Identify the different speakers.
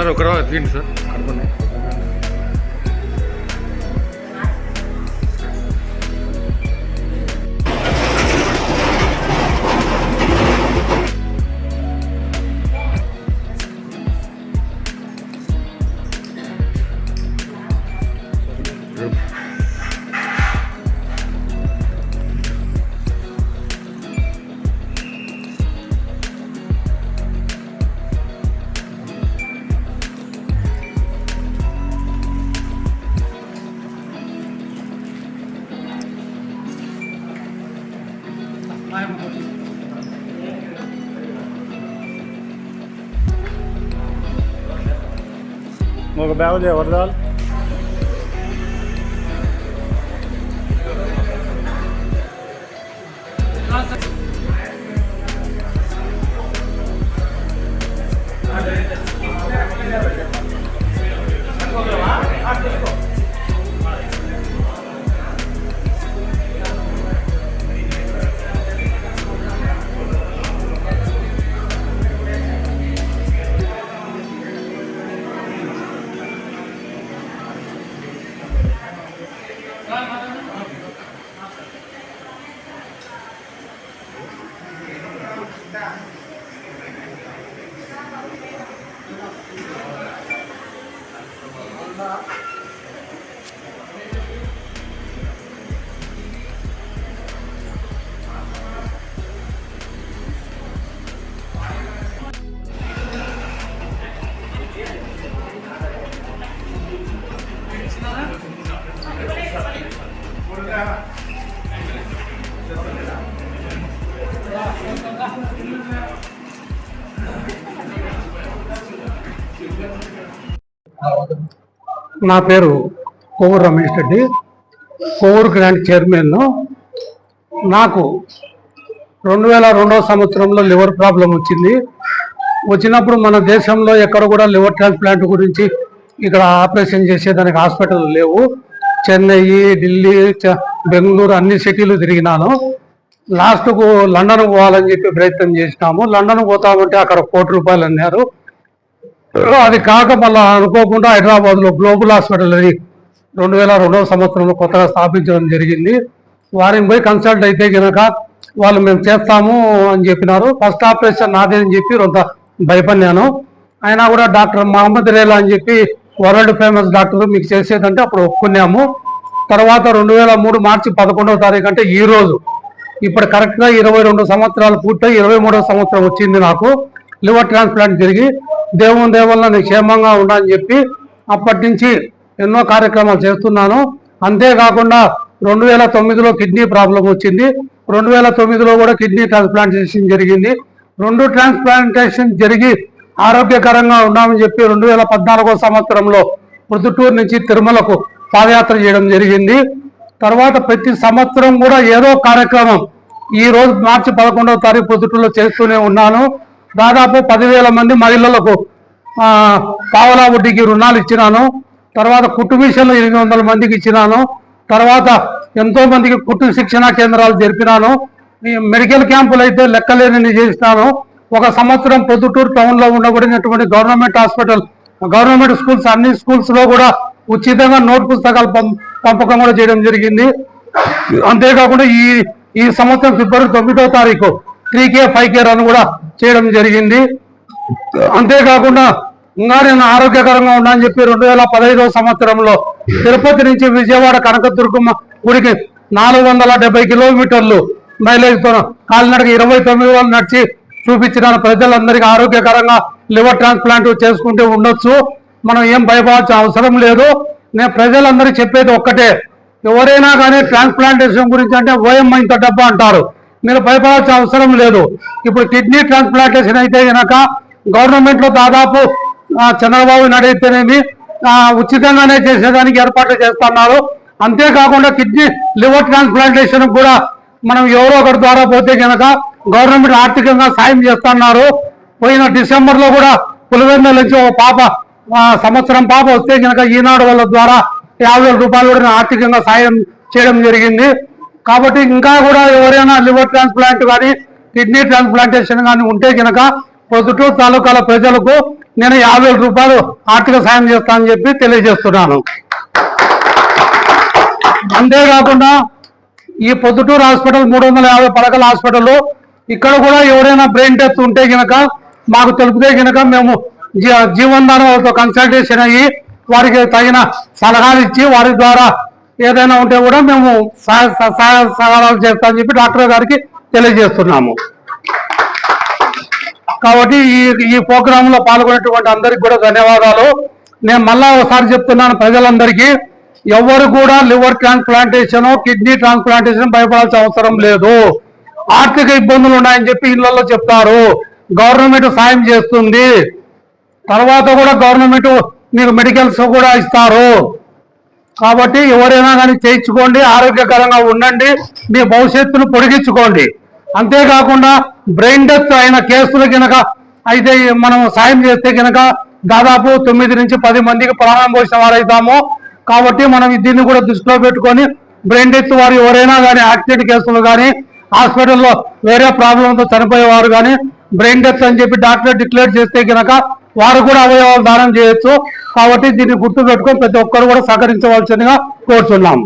Speaker 1: Sir ఒక తీయండి sir కనుక్కున్నాం.
Speaker 2: ఒక బ్యాగ్ దే వరదాల్
Speaker 3: నా పేరు కోవూరు రమేష్ రెడ్డి, కోవూరు గ్రాండ్ చైర్మన్. నాకు 2002వ సంవత్సరంలో లివర్ ప్రాబ్లం వచ్చింది. వచ్చినప్పుడు మన దేశంలో ఎక్కడ కూడా లివర్ ట్రాన్స్ప్లాంట్ గురించి ఇక్కడ ఆపరేషన్ చేసేదానికి హాస్పిటల్ లేవు. చెన్నై, ఢిల్లీ, బెంగళూరు అన్ని సిటీలు తిరిగినాను. లాస్ట్కు లండన్ పోవాలని చెప్పి ప్రయత్నం చేసినాము. లండన్ పోతామంటే అక్కడ ₹1,00,00,000 అన్నారు. అది కాక మళ్ళీ అనుకోకుండా హైదరాబాద్లో గ్లోబల్ హాస్పిటల్ అని 2002వ సంవత్సరంలో కొత్తగా స్థాపించడం జరిగింది. వారిని పోయి కన్సల్ట్ అయితే కనుక వాళ్ళు మేము చేస్తాము అని చెప్పినారు. ఫస్ట్ ఆపరేషన్ నాదే అని చెప్పి కొంత భయపడినాను. అయినా కూడా డాక్టర్ మహమ్మద్ రేలా అని చెప్పి వరల్డ్ ఫేమస్ డాక్టర్, మీకు చేసేదంటే అప్పుడు ఒప్పుకున్నాము. తర్వాత 2003 మార్చి 11వ తారీఖు అంటే ఈ రోజు, ఇప్పుడు కరెక్ట్గా 22 సంవత్సరాలు పూర్తయి 23వ సంవత్సరం వచ్చింది నాకు లివర్ ట్రాన్స్ప్లాంట్ జరిగి. దేవుని దేవల్ల నేను క్షేమంగా ఉండని చెప్పి అప్పటి నుంచి ఎన్నో కార్యక్రమాలు చేస్తున్నాను. అంతేకాకుండా 2009లో కిడ్నీ ప్రాబ్లం వచ్చింది. 2009లో కూడా కిడ్నీ ట్రాన్స్ప్లాంటేషన్ జరిగింది. 2 ట్రాన్స్ప్లాంటేషన్ జరిగి ఆరోగ్యకరంగా ఉన్నామని చెప్పి 2014వ సంవత్సరంలో ప్రొద్దుటూరు నుంచి తిరుమలకు పాదయాత్ర చేయడం జరిగింది. తర్వాత ప్రతి సంవత్సరం కూడా ఏదో కార్యక్రమం, ఈ రోజు మార్చి 11వ తారీఖు ప్రొద్దుటూరులో చేస్తూనే ఉన్నాను. దాదాపు 10,000 మంది మహిళలకు పావలా వడ్డీకి రుణాలు ఇచ్చినాను. తర్వాత కుట్టు మిషన్లు 800 మందికి ఇచ్చినాను. తర్వాత ఎంతో మందికి కుట్టు శిక్షణా కేంద్రాలు జరిపినాను. మెడికల్ క్యాంపులు అయితే లెక్కలేని చేసినాను. ఒక సంవత్సరం ప్రొద్దుటూరు టౌన్లో ఉండబడినటువంటి గవర్నమెంట్ హాస్పిటల్, గవర్నమెంట్ స్కూల్స్, అన్ని స్కూల్స్లో కూడా ఉచితంగా నోట్ పుస్తకాలు పంపకం కూడా చేయడం జరిగింది. అంతేకాకుండా ఈ సంవత్సరం ఫిబ్రవరి 9వ తారీఖు 3K 5K రన్ కూడా చేయడం జరిగింది. అంతేకాకుండా ఇంకా నేను ఆరోగ్యకరంగా ఉన్నానని చెప్పి 2015వ సంవత్సరంలో తిరుపతి నుంచి విజయవాడ కనకదుర్గమ్మ గుడికి 470 కిలోమీటర్లు మైలేజ్తో కాలినడక 29 రోజులు నడిచి చూపించిన ప్రజలందరికీ ఆరోగ్యకరంగా లివర్ ట్రాన్స్ప్లాంట్ చేసుకుంటూ ఉండొచ్చు. మనం ఏం భయపడాల్సిన అవసరం లేదు. నేను ప్రజలందరికీ చెప్పేది ఒక్కటే, ఎవరైనా కానీ ట్రాన్స్ప్లాంటేషన్ గురించి అంటే ఓఎం ఇంత డబ్బా అంటారు, మీరు భయపడాల్సిన అవసరం లేదు. ఇప్పుడు కిడ్నీ ట్రాన్స్ప్లాంటేషన్ అయితే కనుక గవర్నమెంట్లో దాదాపు చంద్రబాబు నాయుడు అయితేనేమి ఉచితంగానే చేసేదానికి ఏర్పాట్లు చేస్తున్నారు. అంతేకాకుండా కిడ్నీ లివర్ ట్రాన్స్ప్లాంటేషన్ కూడా మనం ఎవరో ఒకరి ద్వారా పోతే కనుక గవర్నమెంట్ ఆర్థికంగా సాయం చేస్తున్నారు. పోయిన డిసెంబర్లో కూడా పులివెందుల నుంచి ఒక పాప, సంవత్సరం పాప వస్తే కనుక ఈనాడు వాళ్ళ ద్వారా ₹50,000 కూడా ఆర్థికంగా సాయం చేయడం జరిగింది. కాబట్టి ఇంకా కూడా ఎవరైనా లివర్ ట్రాన్స్ప్లాంట్ కానీ కిడ్నీ ట్రాన్స్ప్లాంటేషన్ కానీ ఉంటే కనుక పొద్దుటూరు తాలూకాల ప్రజలకు నేను 50,000 రూపాయలు ఆర్థిక సాయం చేస్తానని చెప్పి తెలియజేస్తున్నాను. అంతేకాకుండా ఈ పొద్దుటూరు హాస్పిటల్ 350 పడకల హాస్పిటల్, ఇక్కడ కూడా ఎవరైనా బ్రెయిన్ డెత్ ఉంటే గనక మాకు తెలిపితే గనక మేము జీవన్దాన్ వాళ్ళతో కన్సల్టేషన్ అయ్యి వారికి తగిన సలహాలు ఇచ్చి వారి ద్వారా ఏదైనా ఉంటే కూడా మేము సహాయాలు చేస్తామని చెప్పి డాక్టర్ గారికి తెలియజేస్తున్నాము. కాబట్టి ఈ ప్రోగ్రామ్ లో పాల్గొనేటువంటి అందరికి కూడా ధన్యవాదాలు. నేను మళ్ళా ఒకసారి చెప్తున్నాను ప్రజలందరికీ, ఎవరు కూడా లివర్ ట్రాన్స్ప్లాంటేషన్, కిడ్నీ ట్రాన్స్ప్లాంటేషన్ భయపడాల్సిన అవసరం లేదు. ఆర్థిక ఇబ్బందులు ఉన్నాయని చెప్పి ఇళ్లలో చెప్తారు, గవర్నమెంట్ సాయం చేస్తుంది. తర్వాత కూడా గవర్నమెంట్ మీకు మెడికల్స్ కూడా ఇస్తారు. కాబట్టి ఎవరైనా కానీ చేయించుకోండి, ఆరోగ్యకరంగా ఉండండి, మీ భవిష్యత్తును పొడిగించుకోండి. అంతేకాకుండా బ్రెయిన్ డెత్ అయిన కేసులు కనుక అయితే మనం సాయం చేస్తే కనుక దాదాపు 9 నుంచి 10 మందికి ప్రాణం పోసిన వారైతాము. కాబట్టి మనం దీన్ని కూడా దృష్టిలో పెట్టుకొని బ్రెయిన్ డెత్ వారు ఎవరైనా కానీ యాక్సిడెంట్ కేసులు కానీ హాస్పిటల్లో వేరే ప్రాబ్లంతో చనిపోయేవారు కానీ బ్రెయిన్ డెత్ అని చెప్పి డాక్టర్ డిక్లేర్ చేస్తే కనుక వారు కూడా అవయవాలు దానం చేయొచ్చు. కాబట్టి దీన్ని గుర్తు పెట్టుకొని ప్రతి ఒక్కరు కూడా సహకరించవలసిందిగా కోరుతున్నాము.